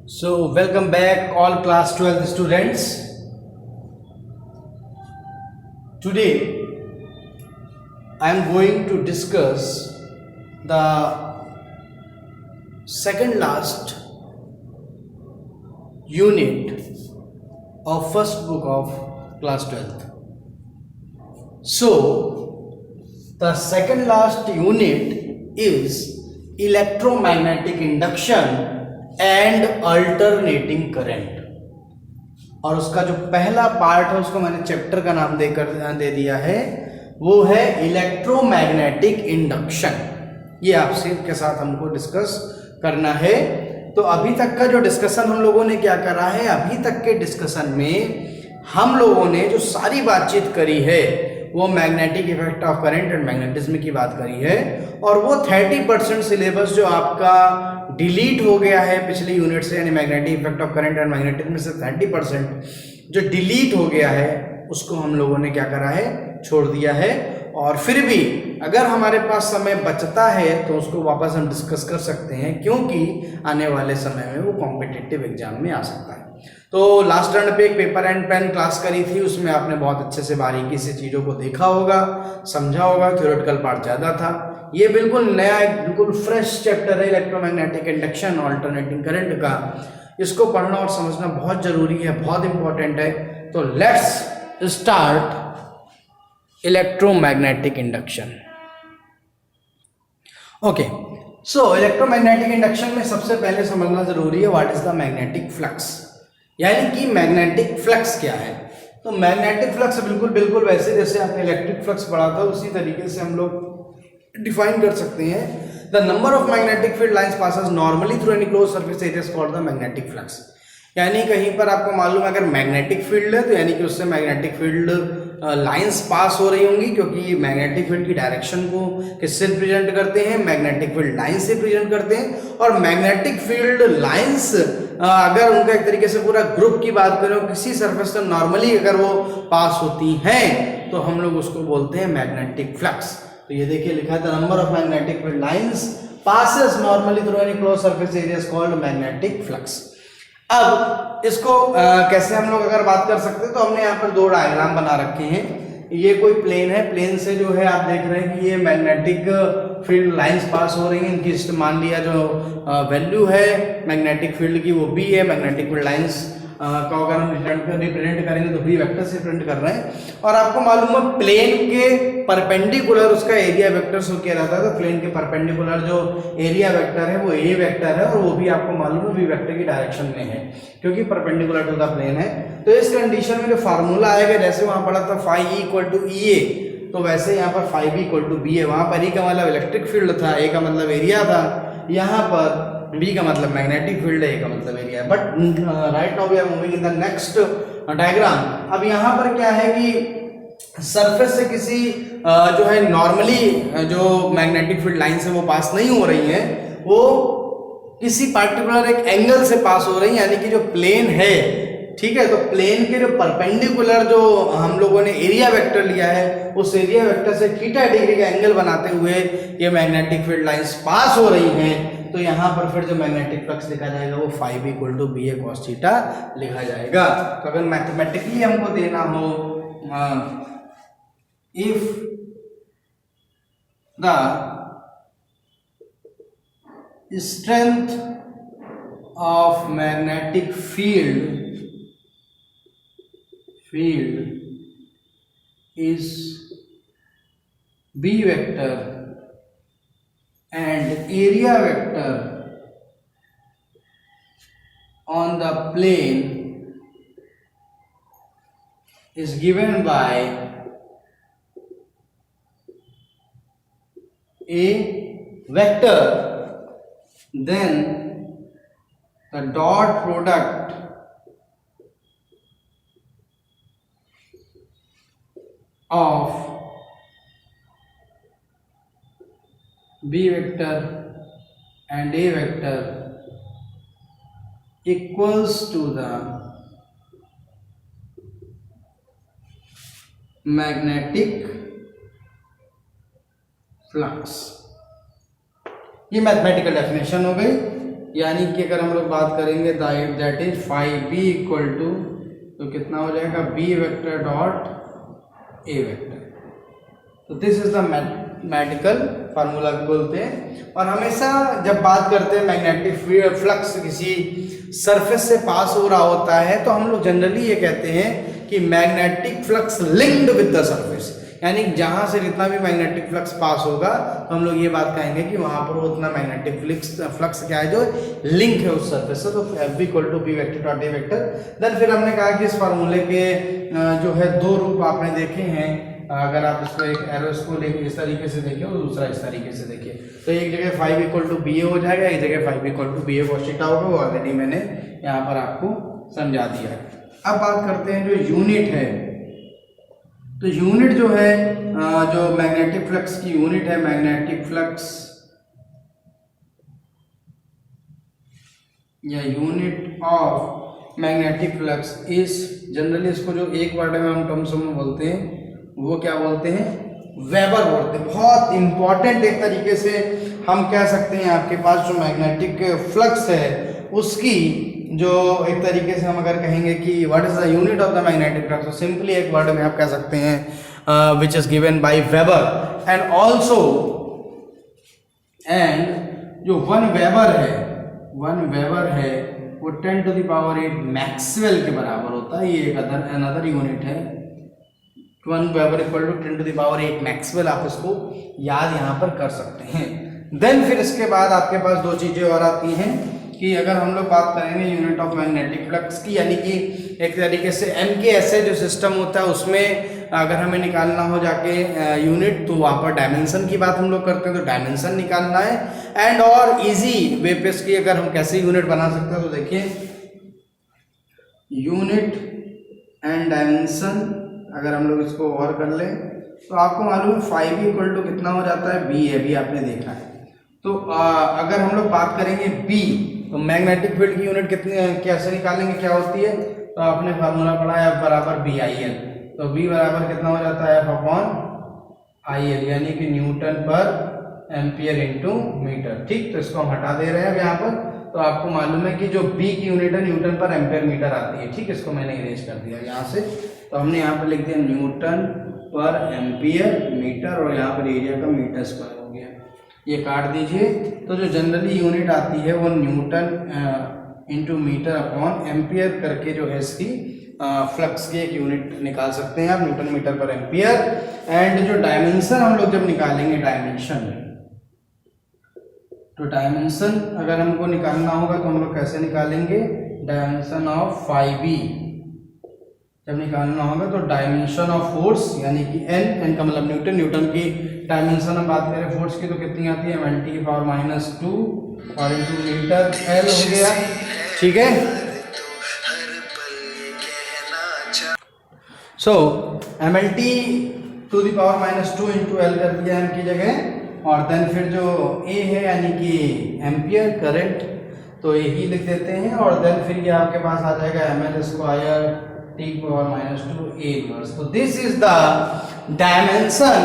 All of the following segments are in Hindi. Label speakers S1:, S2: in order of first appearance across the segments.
S1: So, welcome back all class 12 students. Today, I am going to discuss the second last unit of first book of class 12th. So, the second last unit is electromagnetic induction and alternating current. और उसका जो पहला पार्ट है उसको मैंने चैप्टर का नाम दे दिया है, वो है इलेक्ट्रोमैग्नेटिक इंडक्शन। ये आपसे के साथ हमको डिस्कस करना है। तो अभी तक का जो डिस्कशन हम लोगों ने क्या करा है, अभी तक के डिस्कशन में हम लोगों ने जो सारी बातचीत करी है वो magnetic effect of current and magnetism की बात करी है। और वो 30% सिलेबस जो आपका डिलीट हो गया है पिछले यूनिट से, यानी magnetic effect of current and magnetism में से 30% जो डिलीट हो गया है उसको हम लोगों ने क्या करा है, छोड़ दिया है। और फिर भी अगर हमारे पास समय बचता है तो उसको वापस हम डिस्कस कर सकते हैं, क्योंकि आने वाले समय में वो कॉम्पिटिटिव एग्जाम में आ सकता है। तो लास्ट रन पे एक पेपर एंड पेन क्लास करी थी, उसमें आपने बहुत अच्छे से बारीकी से चीज़ों को देखा होगा, समझा होगा। थ्योरेटिकल पार्ट ज़्यादा था। ये बिल्कुल नया, एक बिल्कुल फ्रेश चैप्टर है इलेक्ट्रोमैग्नेटिक इंडक्शन अल्टरनेटिंग करंट का। इसको पढ़ना और समझना बहुत जरूरी है, बहुत इंपॉर्टेंट है। तो let's start electromagnetic induction. Okay, so electromagnetic induction में सबसे पहले समझना जरूरी है what is the magnetic flux, यानी कि मैग्नेटिक फ्लक्स क्या है। तो मैग्नेटिक फ्लक्स बिल्कुल वैसे जैसे आपने इलेक्ट्रिक फ्लक्स पढ़ा था उसी तरीके से हम लोग डिफाइन कर सकते हैं। The number of magnetic field lines passes normally through any close surface area is called the magnetic flux. यानी कहीं पर आपको मालूम है अगर मैग्नेटिक फील्ड है तो यानी कि उससे मैग्नेटिक फील्ड लाइंस पास हो रही होंगी, क्योंकि मैग्नेटिक फील्ड की डायरेक्शन को किससे रिप्रेजेंट करते हैं, मैग्नेटिक फील्ड लाइन से रिप्रेजेंट करते हैं। और मैग्नेटिक फील्ड लाइंस अगर उनका एक तरीके से पूरा ग्रुप की बात करें किसी सरफेस से नॉर्मली अगर वो पास होती हैं तो हम लोग उसको बोलते हैं मैग्नेटिक फ्लक्स। तो ये देखिए लिखा है the number of magnetic field lines passes normally through any close surface area is called magnetic flux. अब इसको कैसे हम लोग अगर बात कर सकते हैं तो हमने यहाँ पर दो डायग्राम बना रखे हैं। ये कोई प्लेन है, प्लेन से जो है आप देख रहे हैं कि ये मैग्नेटिक फील्ड लाइंस पास हो रही हैं। इनकी मान लिया जो वैल्यू है मैग्नेटिक फील्ड की वो बी है। मैग्नेटिक फील्ड लाइंस का अगर हम रिप्रेजेंट करेंगे तो बी वेक्टर से रिप्रेजेंट कर रहे हैं। और आपको मालूम है प्लेन के परपेंडिकुलर उसका एरिया वेक्टर शो किया जाता है। तो प्लेन के परपेंडिकुलर जो एरिया वेक्टर है वो ए वेक्टर है, और वो भी आपको मालूम है बी वेक्टर की डायरेक्शन में है क्योंकि परपेंडिकुलर टू द प्लेन है। तो इस कंडीशन में जो फार्मूला आएगा, जैसे वहां पढ़ा था phi E equal to E A, तो वैसे यहाँ पर phi B equal to B है। वहां पर ई का मतलब इलेक्ट्रिक फील्ड था, ए का मतलब एरिया था, यहाँ पर बी का मतलब मैग्नेटिक फील्ड है, ए का मतलब एरिया है। But right now we are moving in the next diagram. अब यहाँ पर क्या है कि सरफेस से किसी जो है नॉर्मली जो मैग्नेटिक फील्ड लाइन से वो पास नहीं हो रही है, वो किसी पार्टिकुलर एक एंगल से पास हो रही है, यानी कि जो प्लेन है, ठीक है, तो प्लेन के जो परपेंडिकुलर जो हम लोगों ने एरिया वेक्टर लिया है उस एरिया वेक्टर से थीटा डिग्री का एंगल बनाते हुए ये मैग्नेटिक फील्ड लाइंस पास हो रही हैं। तो यहाँ पर फिर जो मैग्नेटिक फ्लक्स लिखा जाएगा वो phi B equal to B A cos theta लिखा जाएगा। तो अगर मैथमेटिकली हमको देना हो if the strength of magnetic field is B vector and area vector on the plane is given by a vector, then the dot product of B vector and A vector equals to the magnetic flux. ये मैथमेटिकल डेफिनेशन हो गई, यानी कि अगर हम लोग बात करेंगे that is 5b equal to, तो कितना हो जाएगा b vector dot a vector. तो this is the mathematical formula बोलते हैं। और हमेशा जब बात करते हैं मैग्नेटिक फ्लक्स किसी सरफेस से पास हो रहा होता है तो हम लोग जनरली ये कहते हैं कि magnetic flux linked with the surface, यानी जहां से जितना भी मैग्नेटिक फ्लक्स पास होगा तो हम लोग ये बात कहेंगे कि वहां पर उतना मैग्नेटिक फ्लक्स क्या है जो लिंक है उस सरफेस से। तो F equal to B vector dot A vector. Then फिर हमने कहा कि इस फार्मूले के जो है दो रूप आपने देखे हैं। अगर आप इसको एक एरोस को लेके इस तरीके से देखिए और दूसरा इस तरीके से देखिए, तो एक जगह 5 इक्वल टू बी ए हो जाएगा, एक जगह 5 equal to B A cos theta होगा। वो ऑलरेडी मैंने यहाँ पर आपको समझा दिया है। अब बात करते हैं जो यूनिट है, तो यूनिट जो है जो मैग्नेटिक फ्लक्स की यूनिट है, मैग्नेटिक फ्लक्स या यूनिट ऑफ मैग्नेटिक फ्लक्स इस जनरली इसको जो एक वर्ड में हम टर्म्स में बोलते हैं वो क्या बोलते हैं, वेबर बोलते हैं। बहुत इंपॉर्टेंट एक तरीके से हम कह सकते हैं आपके पास जो मैग्नेटिक फ्लक्स है उसकी जो एक तरीके से हम अगर कहेंगे कि what is the unit of the magnetic flux, तो सिंपली एक वर्ड में आप कह सकते हैं which is given by weber. And also and जो वन वेबर है वो 10 टू द पावर 8 मैक्सवेल के बराबर होता है। ये एक अनदर यूनिट है। 1 weber equal to 10 to the power 8 maxwell, आप इसको याद यहाँ पर कर सकते हैं। देन फिर इसके बाद आपके पास दो चीजें और आती हैं कि अगर हम लोग बात करेंगे यूनिट ऑफ मैग्नेटिक फ्लक्स की, यानी कि एक तरीके से MKSA जो सिस्टम होता है उसमें अगर हमें निकालना हो जाके यूनिट, तो वहाँ पर डायमेंशन की बात हम लोग करते हैं, तो डायमेंशन निकालना है। एंड और इजी वे पे इसकी अगर हम कैसे यूनिट बना सकते हैं, तो देखिए यूनिट एंड डायमेंशन अगर हम लोग इसको और कर लें तो आपको मालूम है 5 इक्वल टू कितना हो जाता है, b है, b आपने देखा है। तो अगर हम लोग बात करेंगे b, तो मैग्नेटिक फील्ड की यूनिट कितनी कैसे निकालेंगे, क्या होती है, तो आपने फार्मूला पढ़ा है F बराबर BIL। तो b बराबर कितना हो जाता है F अपॉन IL, यानी कि न्यूटन पर एम्पियर इंटू मीटर। ठीक, तो इसको हम हटा दे रहे हैं अब यहाँ पर। तो आपको मालूम है कि जो b की यूनिट है न्यूटन पर एम्पियर मीटर आती है। ठीक, इसको मैंने इरेज कर दिया यहाँ से। तो हमने यहाँ पर लिख दिया न्यूटन पर एम्पियर मीटर और यहाँ पर एरिया का मीटर स्क्वायर हो गया। ये काट दीजिए। तो जो जनरली यूनिट आती है वो newton into metre upon ampere करके जो है इसकी फ्लक्स की एक यूनिट निकाल सकते हैं आप, न्यूटन मीटर पर एम्पियर। एंड जो डायमेंशन हम लोग जब निकालेंगे डायमेंशन, तो डायमेंशन अगर हमको निकालना होगा तो हम लोग कैसे निकालेंगे, डायमेंशन ऑफ 5b जब निकालना होगा तो डायमेंशन ऑफ फोर्स यानी कि n का मतलब न्यूटन की डायमेंशन हम बात करें फोर्स की तो कितनी आती है, ml की पावर -2 और इंटू मीटर l हो गया। ठीक है, so mlt to the power -2 into l कर दिया m की जगह। और देन फिर जो a है यानी कि एम्पियर करंट, तो यही लिख देते हैं। और देन फिर ये आपके पास आ जाएगा ml square t power -2 a inverse. तो this is the dimension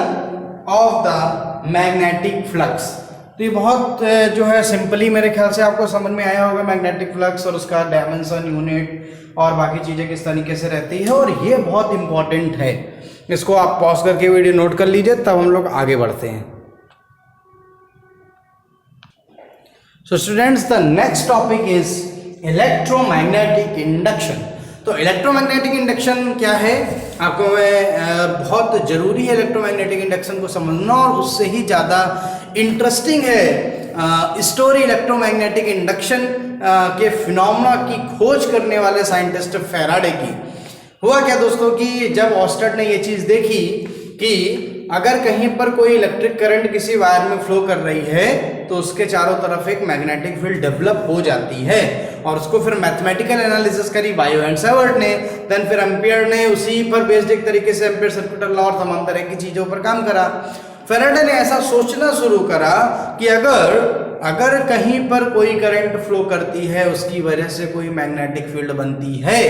S1: of the magnetic flux. तो ये बहुत जो है सिंपली मेरे ख्याल से आपको समझ में आया होगा मैग्नेटिक फ्लक्स और उसका डायमेंशन, यूनिट और बाकी चीज़ें किस तरीके से रहती है। और ये बहुत इंपॉर्टेंट है, इसको आप पॉज करके वीडियो नोट कर लीजिए, तब हम लोग आगे बढ़ते हैं। So students, the next topic is electromagnetic induction. तो इलेक्ट्रोमैग्नेटिक इंडक्शन क्या है, आपको मैं बहुत ज़रूरी है इलेक्ट्रोमैग्नेटिक इंडक्शन को समझना। और उससे ही ज़्यादा इंटरेस्टिंग है स्टोरी इलेक्ट्रोमैग्नेटिक इंडक्शन के फिनोमेना की खोज करने वाले साइंटिस्ट फैराडे की। हुआ क्या दोस्तों कि जब ऑस्टर्ड ने ये चीज़ देखी कि अगर कहीं पर कोई इलेक्ट्रिक करंट किसी वायर में फ्लो कर रही है तो उसके चारों तरफ एक मैग्नेटिक फील्ड डेवलप हो जाती है। और उसको फिर मैथमेटिकल एनालिसिस करी बायो एंड सावर्ट ने। देन फिर एम्पियर ने उसी पर बेस्ड एक तरीके से एम्पियर सर्किट लॉ और तमाम तरह की चीज़ों पर काम करा। फैराडे ने ऐसा सोचना शुरू करा कि अगर कहीं पर कोई करंट फ्लो करती है उसकी वजह से कोई मैग्नेटिक फील्ड बनती है,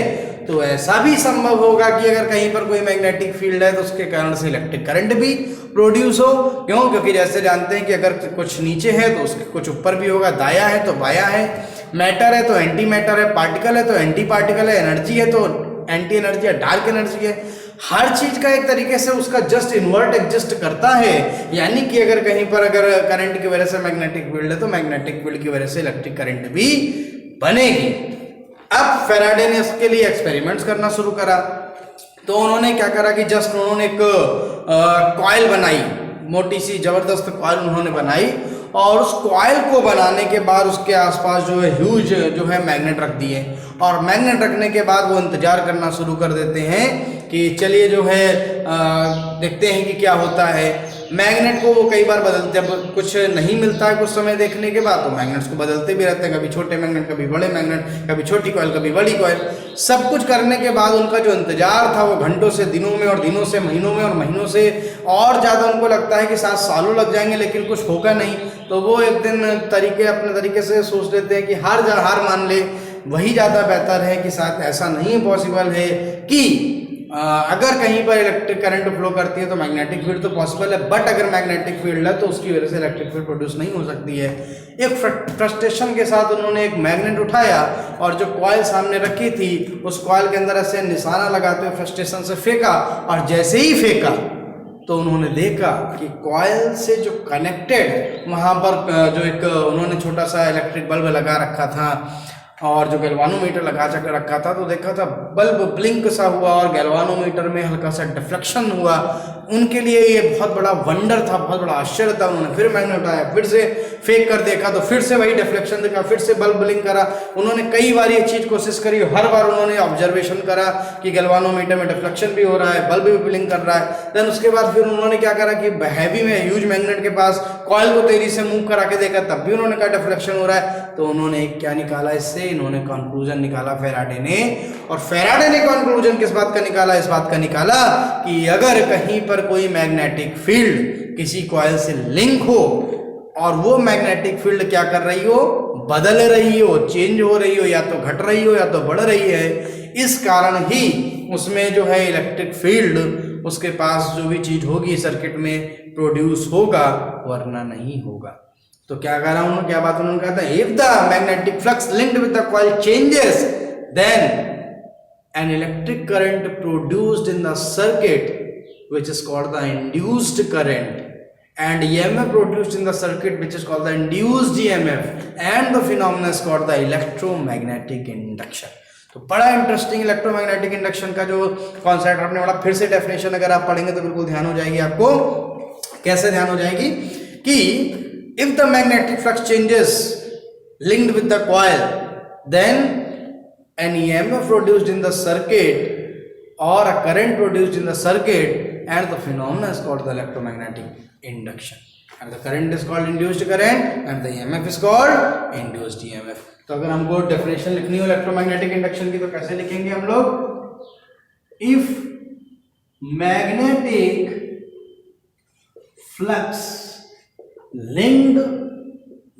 S1: तो ऐसा भी संभव होगा कि अगर कहीं पर कोई मैग्नेटिक फील्ड है तो उसके कारण से इलेक्ट्रिक करंट भी प्रोड्यूस हो। क्यों? क्योंकि जैसे जानते हैं कि अगर कुछ नीचे है तो उसके कुछ ऊपर भी होगा, दाया है तो बाया है। मैटर है तो एंटी मैटर है, पार्टिकल है तो एंटी पार्टिकल है, एनर्जी है तो एंटी एनर्जी है, डार्क एनर्जी है। हर चीज का एक तरीके से उसका जस्ट इन्वर्ट एग्जिस्ट करता है। यानी कि अगर कहीं पर अगर करंट की वजह से मैग्नेटिक फील्ड है तो मैग्नेटिक फील्ड की वजह से इलेक्ट्रिक करंट भी बनेगी। अब फैराडे ने इसके लिए एक्सपेरिमेंट्स करना शुरू करा। तो उन्होंने क्या करा कि जस्ट उन्होंने एक कॉइल बनाई, मोटी सी जबरदस्त कॉइल उन्होंने बनाई, और उस कॉइल को बनाने के बाद उसके आसपास जो है ह्यूज जो है मैग्नेट रख दिए। और मैग्नेट रखने के बाद वो इंतजार करना शुरू कर देते हैं कि चलिए जो है देखते हैं कि क्या होता है। मैग्नेट को वो कई बार बदलते, जब कुछ नहीं मिलता है कुछ समय देखने के बाद तो मैग्नेट्स को बदलते भी रहते हैं, कभी छोटे मैग्नेट, कभी बड़े मैग्नेट, कभी छोटी कॉइल, कभी बड़ी कॉइल। सब कुछ करने के बाद उनका जो इंतजार था वो घंटों से दिनों में, और दिनों से महीनों में, और महीनों से और ज़्यादा उनको लगता है कि 7 सालों लग जाएंगे लेकिन कुछ होगा नहीं। तो वो एक दिन अपने तरीके से सोच लेते हैं कि हार मान ले, वही ज़्यादा बेहतर है कि शायद ऐसा नहीं पॉसिबल है कि अगर कहीं पर इलेक्ट्रिक करंट फ्लो करती है तो मैग्नेटिक फील्ड तो पॉसिबल है, बट अगर मैग्नेटिक फील्ड है तो उसकी वजह से इलेक्ट्रिक फील्ड प्रोड्यूस नहीं हो सकती है। एक फ्रस्ट्रेशन के साथ उन्होंने एक मैग्नेट उठाया और जो कॉइल सामने रखी थी उस कॉइल के अंदर ऐसे निशाना लगाते हुए फ्रस्ट्रेशन से फेंका, और जैसे ही फेंका तो उन्होंने देखा कि कॉइल से जो कनेक्टेड वहाँ पर जो एक उन्होंने छोटा सा इलेक्ट्रिक बल्ब लगा रखा था और जो गैल्वानोमीटर लगा रखा था, तो देखा था बल्ब ब्लिंक सा हुआ और गैल्वानोमीटर में हल्का सा डिफ्लेक्शन हुआ। उनके लिए ये बहुत बड़ा वंडर था, बहुत बड़ा आश्चर्य था। उन्होंने फिर मैग्नेट उठाया, फिर से फेंक कर देखा तो फिर से वही डिफ्लेक्शन दिखा, फिर से बल्ब ब्लिंक करा। उन्होंने कई बार ये चीज कोशिश करी, हर बार उन्होंने ऑब्जर्वेशन करा कि गैल्वानोमीटर में डिफ्लेक्शन भी हो रहा है, बल्ब भी ब्लिंक कर रहा है। देन उसके बाद फिर उन्होंने क्या करा कि हैवी में ह्यूज मैग्नेट के पास कॉइल को तेजी से मूव करा के देखा, तब भी उन्होंने कहा डिफ्लेक्शन हो रहा है। तो उन्होंने क्या निकाला, इससे इन्होंने कंक्लूजन निकाला फैराडे ने। और फैराडे ने कंक्लूजन किस बात का निकाला? इस बात का निकाला कि अगर कहीं पर कोई मैग्नेटिक फील्ड किसी कॉइल से लिंक हो और वो मैग्नेटिक फील्ड क्या कर रही हो, बदल रही हो, चेंज हो रही हो, या तो घट रही हो या तो बढ़ रही है, इस कारण ही उसमें जो है इलेक्ट्रिक फील्ड उसके पास जो भी चीज होगी सर्किट में प्रोड्यूस होगा, वरना नहीं होगा। तो क्या कह रहा हूं, क्या बात उन्होंने कहा था, if the magnetic flux linked with the coil changes then an electric current produced in the circuit which is called the induced current, and EMF produced in the circuit which is called the induced EMF, and the phenomenon is called the electromagnetic induction। तो बड़ा इंटरेस्टिंग इलेक्ट्रोमैग्नेटिक इंडक्शन का जो कॉन्सेप्ट आपने बड़ा, फिर से डेफिनेशन अगर आप पढ़ेंगे तो बिल्कुल ध्यान हो जाएगी आपको। कैसे ध्यान हो जाएगी कि if the magnetic flux changes linked with the coil, then an EMF produced in the circuit or a current produced in the circuit, and the phenomena is called the electromagnetic induction, and the current is called induced current and the EMF is called induced EMF। तो अगर हमको डेफिनेशन लिखनी हो इलेक्ट्रोमैग्नेटिक इंडक्शन की तो कैसे लिखेंगे हम लोग? If magnetic flux linked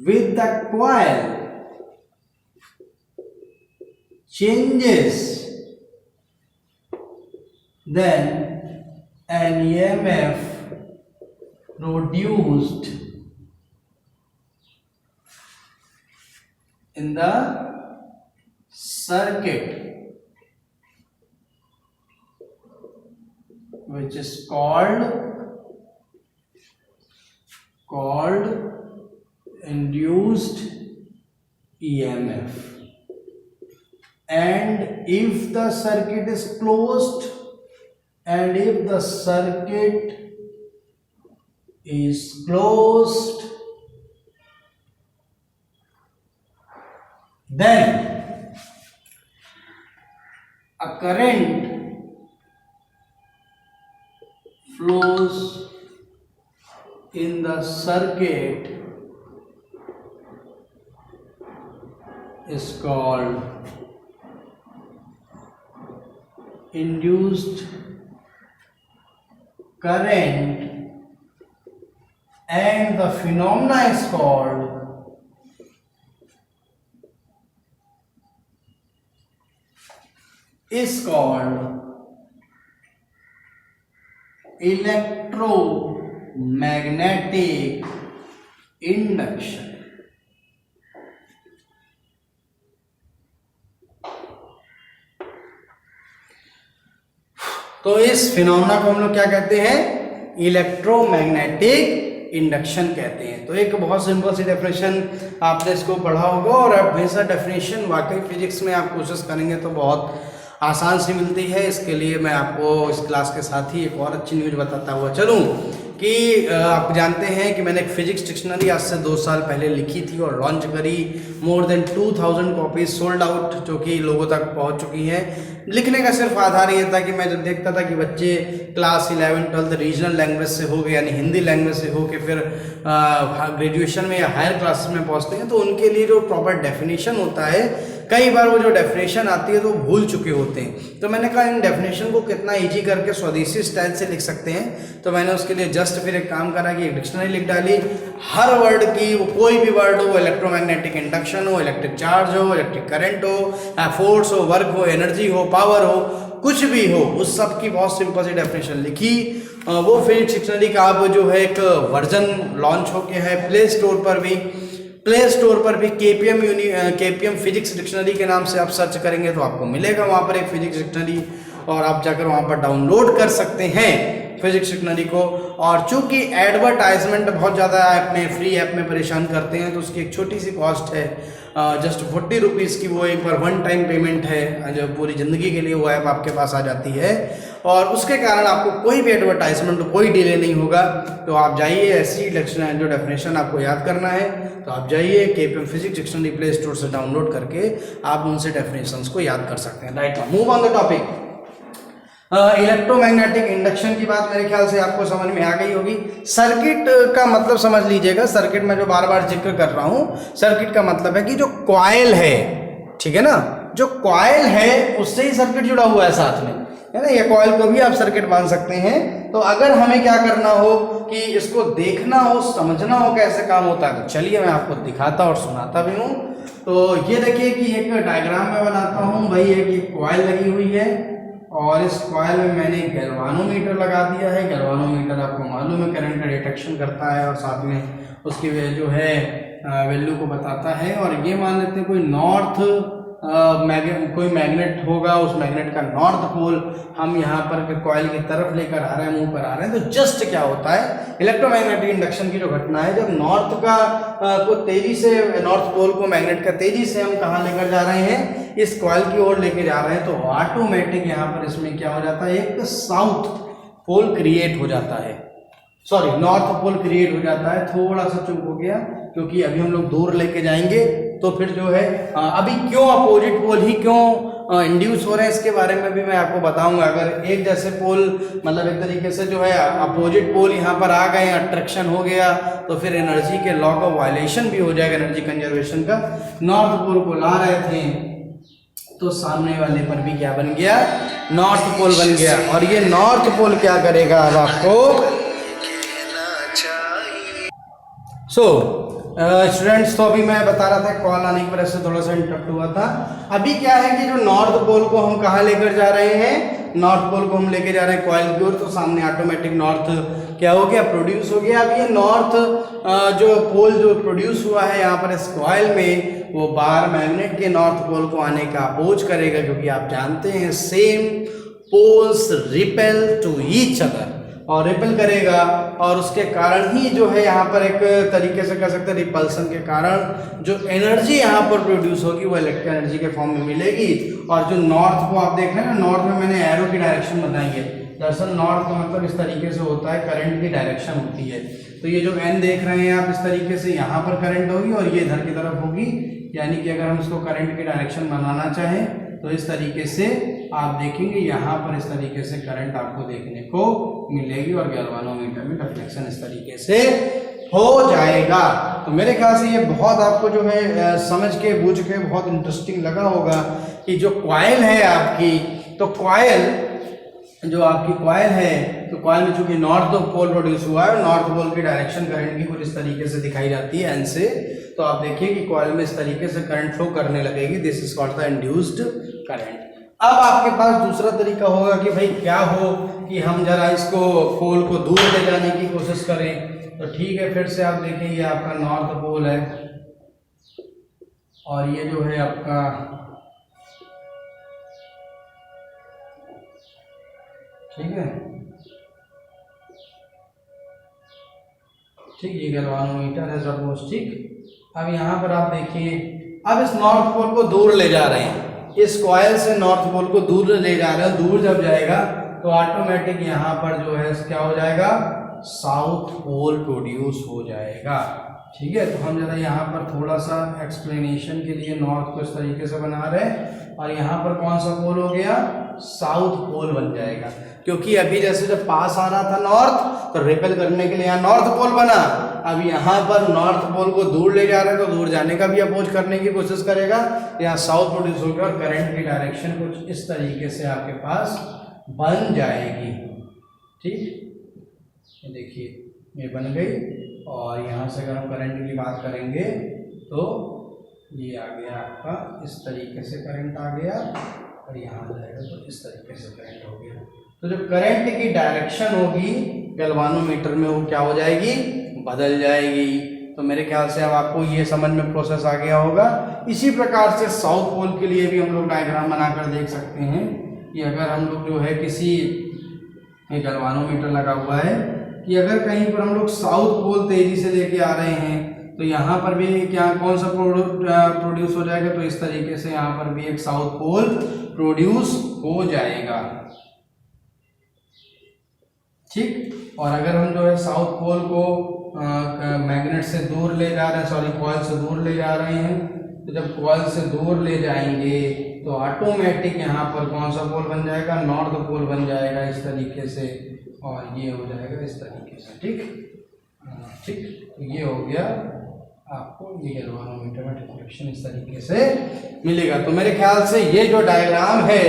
S1: with the coil changes, then an EMF produced in the circuit which is called induced EMF, and if the circuit is closed, and if the circuit is closed, then a current flows in the circuit is called induced current, and the phenomena is called electromagnetic induction। तो इस फिनोमेना को हम लोग क्या कहते हैं, इलेक्ट्रोमैग्नेटिक इंडक्शन कहते हैं। तो एक बहुत सिंपल सी डेफिनेशन आपने इसको पढ़ा होगा, और अब हमेशा डेफिनेशन वाकई फिजिक्स में आप कोशिश करेंगे तो बहुत आसान सी मिलती है। इसके लिए मैं आपको इस क्लास के साथ ही एक और अच्छी न्यूज़ बताता हुआ चलूँ कि आप जानते हैं कि मैंने एक फिजिक्स डिक्शनरी आज से 2 साल पहले लिखी थी और लॉन्च करी। More than 2000 copies sold out, जो कि लोगों तक पहुंच चुकी हैं। लिखने का सिर्फ आधार ये था कि मैं जब देखता था कि बच्चे क्लास 11 12 रीजनल लैंग्वेज से हो गए, यानी हिंदी लैंग्वेज से हो के फिर ग्रेजुएशन में या हायर क्लासेस में पहुंचते हैं, तो उनके लिए जो प्रॉपर डेफिनेशन होता है, कई बार वो जो डेफिनेशन आती है तो भूल चुके होते हैं। तो मैंने कहा इन डेफिनेशन को कितना इजी करके स्वदेशी स्टाइल से लिख सकते हैं। तो मैंने उसके लिए जस्ट फिर एक काम करा कि एक डिक्शनरी लिख डाली। हर वर्ड की, वो कोई भी वर्ड हो, इलेक्ट्रोमैग्नेटिक इंडक्शन हो, इलेक्ट्रिक चार्ज हो, इलेक्ट्रिक करंट हो, फोर्स हो, वर्क हो, एनर्जी हो, पावर हो, कुछ भी हो, उस सब की बहुत सिंपल सी डेफिनेशन लिखी। वो फिजिक्स डिक्शनरी का अब जो है एक वर्जन लॉन्च हो गया है प्ले स्टोर पर भी केपीएम फिजिक्स डिक्शनरी के नाम से आप सर्च करेंगे तो आपको मिलेगा वहाँ पर एक फिजिक्स डिक्शनरी, और आप जाकर वहाँ पर डाउनलोड कर सकते हैं फिजिक्स डिक्शनरी को। और चूंकि एडवर्टाइजमेंट बहुत ज़्यादा ऐप में, फ्री ऐप में परेशान करते हैं, तो उसकी एक छोटी सी कॉस्ट है, जस्ट 40 रुपीज़ की। वो एक बार वन टाइम पेमेंट है, जो पूरी ज़िंदगी के लिए वो ऐप आपके पास आ जाती है, और उसके कारण आपको कोई भी एडवर्टाइजमेंट, कोई डिले नहीं होगा। तो आप जाइए, ऐसी जो डेफिनेशन आपको याद करना है तो आप जाइए KPM physics dictionary play store से डाउनलोड करके आप उनसे डेफिनेशंस को याद कर सकते हैं। Right, move on the topic. Electromagnetic induction की बात मेरे ख्याल से आपको समझ में आ गई होगी। सर्किट का मतलब समझ लीजिएगा। सर्किट में जो बार बार जिक्र कर रहा हूं, सर्किट का मतलब है कि जो कॉइल है, ठीक है ना, जो कॉइल है उससे ही सर्किट जुड़ा हुआ है साथ में, है ना। ये कॉइल को भी आप सर्किट मान सकते हैं। तो अगर हमें क्या करना हो कि इसको देखना हो, समझना हो कैसे काम होता है, तो चलिए मैं आपको दिखाता और सुनाता भी हूँ। तो ये देखिए कि एक डायग्राम में बनाता हूँ भाई। एक कॉइल लगी हुई है और इस कॉइल में मैंने गैल्वानोमीटर लगा दिया है। गैल्वानोमीटर आपको मालूम है करंट का डिटेक्शन करता है और साथ में उसकी जो है वैल्यू को बताता है। और ये मान लेते हैं कोई मैग्नेट होगा, उस मैग्नेट का नॉर्थ पोल हम यहाँ पर कॉइल की तरफ लेकर आ रहे हैं, मुंह पर आ रहे हैं। तो जस्ट क्या होता है, इलेक्ट्रोमैग्नेटिक इंडक्शन की जो घटना है, जब नॉर्थ का को तेजी से, नॉर्थ पोल को मैग्नेट का तेजी से हम कहाँ लेकर जा रहे हैं, इस कॉइल की ओर लेके जा रहे हैं, तो ऑटोमेटिक यहाँ पर इसमें क्या हो जाता है, एक साउथ पोल क्रिएट हो जाता है, सॉरी नॉर्थ पोल क्रिएट हो जाता है। थोड़ा सा चूक हो गया क्योंकि अभी हम लोग दूर लेके जाएंगे तो फिर जो है अभी क्यों अपोजिट पोल ही क्यों इंड्यूस हो रहे हैं इसके बारे में भी मैं आपको बताऊंगा। अगर एक जैसे पोल, मतलब एक तरीके से जो है अपोजिट पोल यहाँ पर आ गए, अट्रैक्शन हो गया, तो फिर एनर्जी के लॉ का वायलेशन भी हो जाएगा, एनर्जी कंजर्वेशन का। नॉर्थ पोल को ला रहे थे तो सामने वाले पर भी क्या बन गया, नॉर्थ पोल बन गया। और ये नॉर्थ पोल क्या करेगा अब आपको, स्टूडेंट्स तो अभी मैं बता रहा था कॉल आने की वजह से थोड़ा सा इंटरप्ट हुआ था। अभी क्या है कि जो नॉर्थ पोल को हम कहाँ लेकर जा रहे हैं, नॉर्थ पोल को हम लेकर जा रहे हैं कॉइल की ओर। तो सामने ऑटोमेटिक नॉर्थ क्या हो गया, प्रोड्यूस हो गया। अब ये नॉर्थ जो पोल जो प्रोड्यूस हुआ है यहाँ पर इस कॉइल में, वो बार मैग्नेट के नॉर्थ पोल को आने का अपोज करेगा, क्योंकि आप जानते हैं same poles repel to each other, और रिपेल करेगा। और उसके कारण ही जो है यहाँ पर एक तरीके से कह सकते हैं रिपल्सन के कारण जो एनर्जी यहाँ पर प्रोड्यूस होगी वो इलेक्ट्रिक एनर्जी के फॉर्म में मिलेगी। और जो नॉर्थ को आप देख रहे हैं ना, नॉर्थ में मैंने एरो की डायरेक्शन बताई है। दरअसल नॉर्थ का मतलब इस तरीके से होता है, करंट की डायरेक्शन होती है। तो ये जो एन देख रहे हैं आप, इस तरीके से यहाँ पर करंट होगी और ये इधर की तरफ होगी। यानी कि अगर हम इसको करंट की डायरेक्शन बनाना चाहें तो इस तरीके से आप देखेंगे यहाँ पर इस तरीके से करंट आपको देखने को मिलेगी और गैल्वानोमीटर में रिफ्लेक्शन इस तरीके से हो जाएगा। तो मेरे ख्याल से ये बहुत आपको जो है समझ के बूझ के बहुत इंटरेस्टिंग लगा होगा कि जो कॉइल है आपकी, तो कॉइल जो आपकी कॉइल है, तो कॉइल में चूंकि नॉर्थ पोल प्रोड्यूस हुआ है, नॉर्थ पोल की डायरेक्शन करंट की कुछ इस तरीके से दिखाई जाती है एन से। तो आप देखिए कि कॉइल में इस तरीके से करंट फ्लो करने लगेगी। This is called the induced current. अब आपके पास दूसरा तरीका होगा कि भाई क्या हो कि हम जरा इसको पोल को दूर ले जाने की कोशिश करें। तो ठीक है, फिर से आप देखें ये आपका नॉर्थ पोल है और ये जो है आपका ठीक है, ठीक, ये गैल्वानोमीटर है सपोज। ठीक, अब यहाँ पर आप देखिए, अब इस नॉर्थ पोल को दूर ले जा रहे हैं, इस कॉइल से नॉर्थ पोल को दूर ले जा रहे हैं। दूर जब जाएगा तो ऑटोमेटिक यहाँ पर जो है क्या हो जाएगा, साउथ पोल प्रोड्यूस हो जाएगा। ठीक है, तो हम जरा यहाँ पर थोड़ा सा एक्सप्लेनेशन के लिए नॉर्थ को इस तरीके से बना रहे हैं, और यहाँ पर कौन सा पोल हो गया, साउथ पोल बन जाएगा। क्योंकि अभी जैसे जब पास आ रहा था नॉर्थ, तो रिपेल करने के लिए यहाँ नॉर्थ पोल बना। अब यहाँ पर नॉर्थ पोल को दूर ले जा रहा है, तो दूर जाने का भी अपोज करने की कोशिश करेगा, यहाँ साउथ प्रोड्यूस होगा, और करंट की डायरेक्शन कुछ इस तरीके से आपके पास बन जाएगी। ठीक, ये देखिए ये बन गई, और यहाँ से अगर हम करंट की बात करेंगे तो ये आ गया आपका, इस तरीके से करंट आ गया, और यहाँ जाएगा तो इस तरीके से करंट हो गया। तो जो करंट की डायरेक्शन होगी गैल्वानोमीटर में, वो क्या हो जाएगी, बदल जाएगी। तो मेरे ख्याल से अब आपको ये समझ में प्रोसेस आ गया होगा। इसी प्रकार से साउथ पोल के लिए भी हम लोग डायग्राम बनाकर देख सकते हैं कि अगर हम लोग जो है किसी गैल्वानोमीटर लगा हुआ है कि अगर कहीं पर हम लोग साउथ पोल तेजी से लेके आ रहे हैं, तो यहाँ पर भी क्या कौन सा प्रोड्यूस हो जाएगा, तो इस तरीके से यहाँ पर भी एक साउथ पोल प्रोड्यूस हो जाएगा। ठीक, और अगर हम जो है साउथ पोल को मैग्नेट से दूर ले जा रहे हैं, सॉरी कॉइल से दूर ले जा रहे हैं, तो जब कॉइल से दूर ले जाएंगे तो ऑटोमेटिक यहाँ पर कौन सा पोल बन जाएगा, नॉर्थ पोल बन जाएगा इस तरीके से, और ये हो जाएगा इस तरीके से। ठीक, ठीक, ये हो गया आपको ये गैल्वानोमीटर में डिफ्लेक्शन इस तरीके से मिलेगा। तो मेरे ख्याल से ये जो डायग्राम है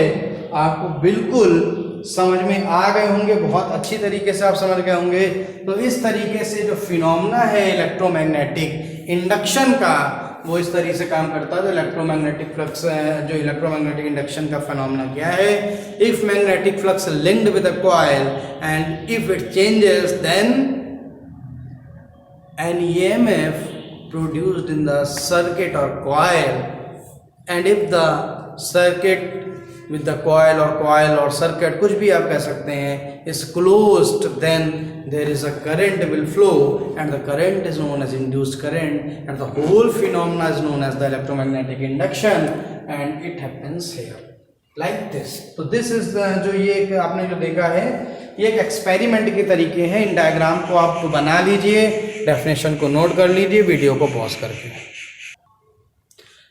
S1: आपको बिल्कुल समझ में आ गए होंगे, बहुत अच्छी तरीके से आप समझ गए होंगे। तो इस तरीके से जो फिनोमेना है इलेक्ट्रोमैग्नेटिक इंडक्शन का, वो इस तरीके से काम करता है। तो इलेक्ट्रोमैग्नेटिक फ्लक्स, जो इलेक्ट्रोमैग्नेटिक इंडक्शन का फिनोमेना क्या है, if magnetic flux linked with a coil and if it changes then an EMF produced in the circuit or coil, and if the circuit with the coil or circuit, कुछ भी आप कह सकते हैं, is closed, then there is a current will flow, and the current is known as induced current, and the whole phenomena is known as the electromagnetic induction, and it happens here like this. तो this is the, जो ये आपने जो देखा है, ये एक एक्सपेरिमेंट के तरीके हैं। इन डायग्राम को आप बना लीजिए, डेफिनेशन को नोट कर लीजिए वीडियो को पॉज करके।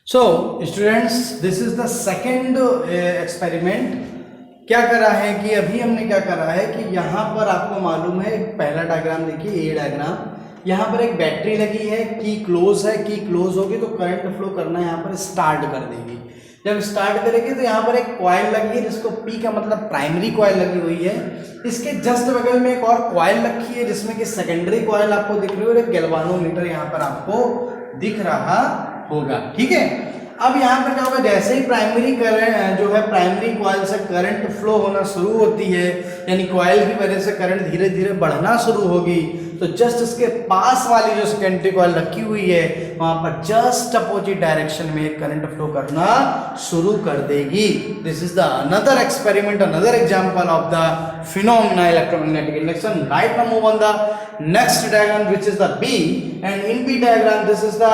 S1: So students, this is the second experiment. क्या करा है कि अभी हमने क्या करा है कि यहाँ पर आपको मालूम है, पहला डायग्राम देखिए, ये डायग्राम, यहाँ पर एक बैटरी लगी है, की क्लोज है, की क्लोज होगी तो करंट फ्लो करना यहाँ पर स्टार्ट कर देगी। जब स्टार्ट करेगी तो यहाँ पर एक कॉइल लगी है, जिसको पी का मतलब प्राइमरी कॉइल लगी हुई है। इसके जस्ट बगल में एक और कॉइल रखी है, जिसमें कि सेकेंडरी कॉइल आपको दिख रही है, और एक गैल्वानोमीटर यहाँ पर आपको दिख रहा होगा। ठीक है, अब यहाँ पर क्या होगा, जैसे ही प्राइमरी करंट जो है प्राइमरी कॉइल से करंट फ्लो होना शुरू होती है, यानी कॉइल की वजह से करंट धीरे धीरे बढ़ना शुरू होगी, तो जस्ट इसके पास वाली जो सेकेंडरी कॉइल रखी हुई है, वहां पर जस्ट अपोजिट डायरेक्शन में करंट फ्लो करना शुरू कर देगी। This is the another experiment, another example of the phenomena electromagnetic induction. Right now move on the next diagram which is the B, and in B diagram this is the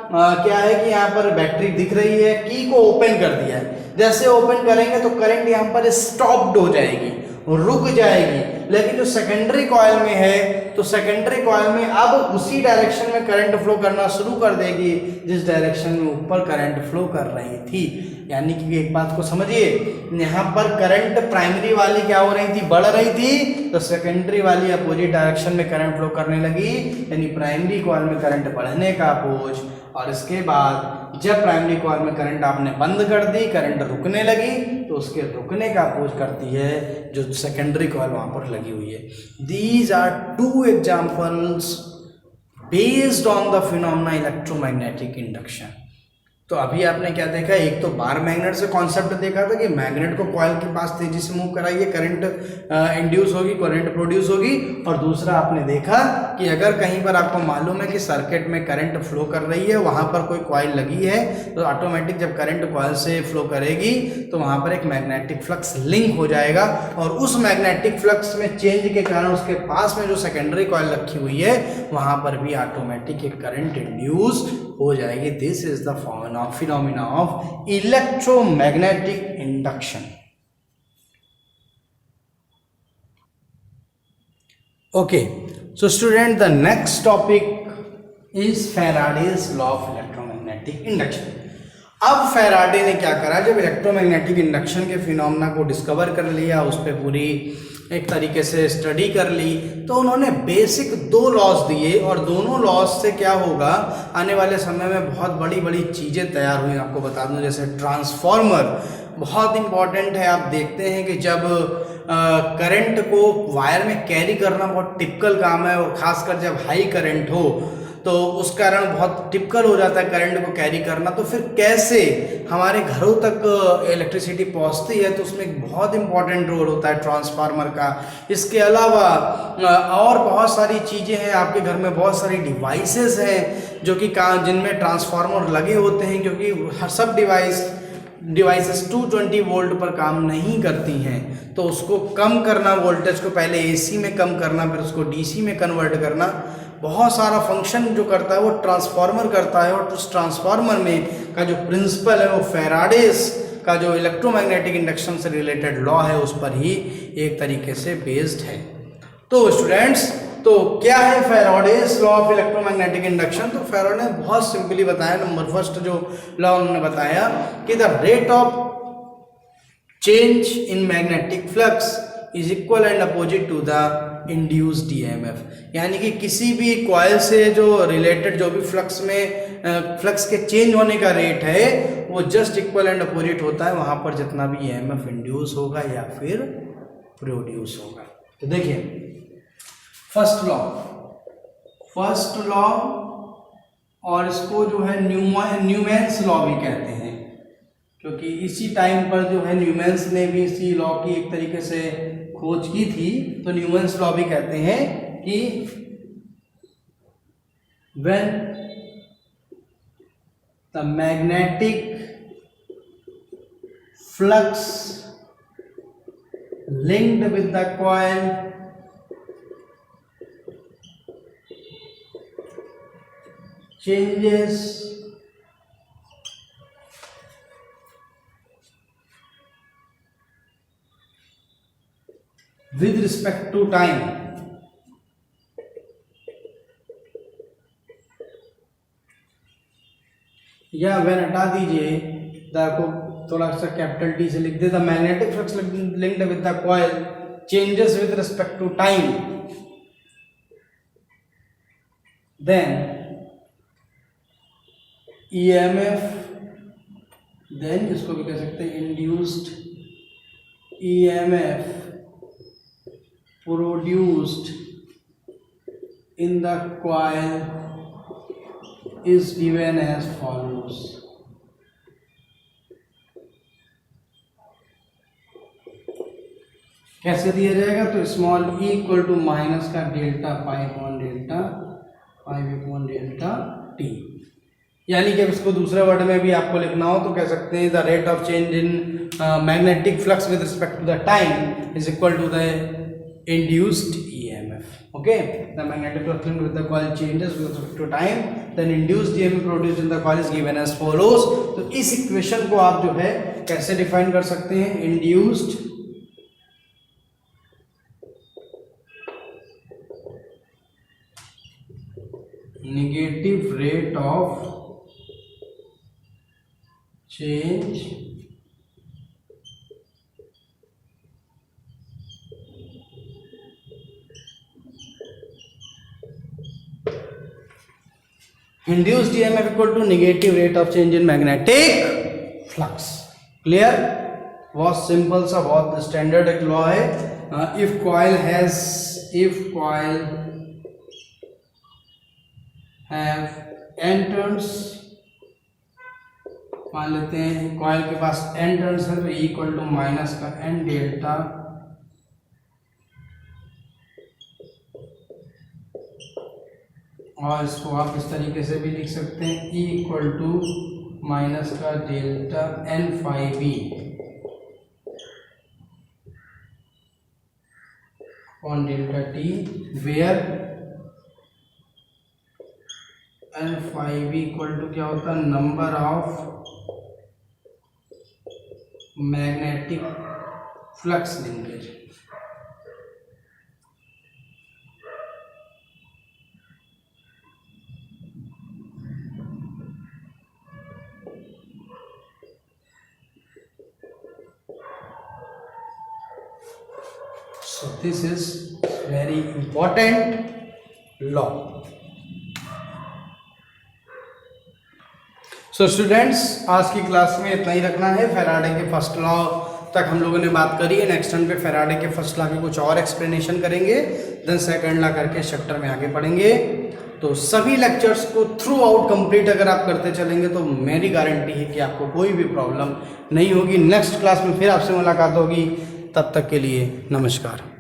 S1: क्या है कि यहाँ पर बैटरी दिख रही है, की को ओपन कर दिया है। जैसे ओपन करेंगे तो करंट यहाँ पर स्टॉप्ड हो जाएगी, रुक जाएगी। लेकिन जो सेकेंडरी कॉइल में है, तो सेकेंडरी कॉइल में अब उसी डायरेक्शन में करंट फ्लो करना शुरू कर देगी जिस डायरेक्शन में ऊपर करंट फ्लो कर रही थी। यानी कि एक बात को समझिए, यहाँ पर करंट प्राइमरी वाली क्या हो रही थी, बढ़ रही थी, तो सेकेंडरी वाली अपोजिट डायरेक्शन में करंट फ्लो करने लगी, यानी प्राइमरी कॉइल में करंट बढ़ने का अपोज। और इसके बाद जब प्राइमरी कॉइल में करंट आपने बंद कर दी, करंट रुकने लगी, तो उसके रुकने का अपोज करती है जो सेकेंडरी कॉइल वहां पर लगी हुई है। These are two examples based on the phenomena electromagnetic induction. तो अभी आपने क्या देखा, एक तो बार मैग्नेट से कॉन्सेप्ट देखा था कि मैग्नेट को कॉइल के पास तेजी से मूव कराइए, करंट इंड्यूस होगी, करंट प्रोड्यूस होगी। और दूसरा आपने देखा कि अगर कहीं पर आपको मालूम है कि सर्किट में करंट फ्लो कर रही है, वहां पर कोई कॉइल लगी है, तो ऑटोमेटिक जब करंट कॉइल से फ्लो करेगी तो वहां पर एक मैग्नेटिक फ्लक्स लिंक हो जाएगा, और उस मैग्नेटिक फ्लक्स में चेंज के कारण उसके पास में जो सेकेंडरी कॉइल रखी हुई है वहां पर भी ऑटोमेटिक एक करंट इंड्यूस हो जाएगी। This is the phenomena of electromagnetic induction. Okay, so student, the next topic is Faraday's law of electromagnetic induction. अब फैराडे ने क्या करा, जब इलेक्ट्रोमैग्नेटिक इंडक्शन के फिनोमिना को डिस्कवर कर लिया, उस पर पूरी एक तरीके से स्टडी कर ली, तो उन्होंने बेसिक 2 लॉज दिए, और दोनों लॉज से क्या होगा, आने वाले समय में बहुत बड़ी बड़ी चीज़ें तैयार हुई। आपको बता दूं, जैसे ट्रांसफॉर्मर बहुत इंपॉर्टेंट है। आप देखते हैं कि जब करंट को वायर में कैरी करना बहुत टिपिकल काम है, और खासकर जब हाई करंट हो तो उस कारण बहुत टिपिकल हो जाता है करंट को कैरी करना। तो फिर कैसे हमारे घरों तक इलेक्ट्रिसिटी पहुंचती है, तो उसमें एक बहुत इंपॉर्टेंट रोल होता है ट्रांसफार्मर का। इसके अलावा और बहुत सारी चीज़ें हैं, आपके घर में बहुत सारी डिवाइसेस हैं जो कि जिनमें ट्रांसफार्मर लगे होते हैं, क्योंकि सब डिवाइसेस 220 वोल्ट पर काम नहीं करती हैं, तो उसको कम करना, वोल्टेज को पहले एसी में कम करना, फिर उसको डीसी में कन्वर्ट करना, बहुत सारा फंक्शन जो करता है वो ट्रांसफार्मर करता है। और उस ट्रांसफार्मर में का जो प्रिंसिपल है वो फैराडेज का जो इलेक्ट्रोमैग्नेटिक इंडक्शन से रिलेटेड लॉ है उस पर ही एक तरीके से बेस्ड है। तो स्टूडेंट्स, तो क्या है Faraday's law of electromagnetic induction? तो फैराडे ने बहुत सिंपली बताया, नंबर फर्स्ट जो लॉ उन्होंने बताया कि the rate of change in magnetic flux is equal and opposite to the induced EMF. यानी कि किसी भी कॉइल से जो रिलेटेड जो भी फ्लक्स के चेंज होने का रेट है वो जस्ट इक्वल एंड अपोजिट होता है वहां पर जितना भी ईएमएफ इंड्यूस होगा या फिर प्रोड्यूस होगा। तो देखिए, फर्स्ट लॉ, और इसको जो है न्यूमैन्स लॉ भी कहते हैं, क्योंकि इसी टाइम पर जो है न्यूमैन्स ने भी इसी लॉ की एक तरीके से खोज की थी। तो न्यूमैन्स लॉ भी कहते हैं कि when the magnetic flux linked with the coil changes with respect to time, या व्हेन हटा दीजिए द को थोड़ा सा कैपिटल टी से लिख दे, the magnetic flux linked with the coil changes with respect to time, then EMF, then इसको भी कह सकते हैं induced EMF produced in the coil is given as follows. कैसे दिया जाएगा? तो small E equal to minus का delta phi upon delta T. यानी कि अब इसको दूसरे वर्ड में भी आपको लिखना हो तो कह सकते हैं the rate of change in magnetic flux with respect to the time is equal to the induced EMF. Okay, the magnetic flux linked with the coil changes with respect to time, then induced EMF produced in the coil is given as follows. तो इस इक्वेशन को आप जो है कैसे डिफाइन कर सकते हैं? Induced negative rate of change induced EMF equal to negative rate of change in magnetic flux. Clear? बहुत सिंपल सा, बहुत स्टैंडर्ड एक लॉ है। if coil have enters मान लेते हैं कॉइल के पास n टर्न्स है तो इक्वल टू माइनस का n डेल्टा और इसको आप इस तरीके से भी लिख सकते हैं E इक्वल टू माइनस का delta n phi B on delta t where n phi B equal to क्या होता है number of magnetic flux linkage. So this is very important law. So students, आज की क्लास में इतना ही रखना है। फैराडे के फर्स्ट लॉ तक हम लोगों ने बात करी है। नेक्स्ट टाइम पे फैराडे के फर्स्ट लॉ की कुछ और एक्सप्लेनेशन करेंगे, देन सेकंड लॉ करके चैप्टर में आगे पढ़ेंगे। तो सभी लेक्चर्स को थ्रू आउट कंप्लीट अगर आप करते चलेंगे तो मेरी गारंटी है कि आपको कोई भी प्रॉब्लम नहीं होगी। नेक्स्ट क्लास में फिर आपसे मुलाकात होगी, तब तक के लिए नमस्कार।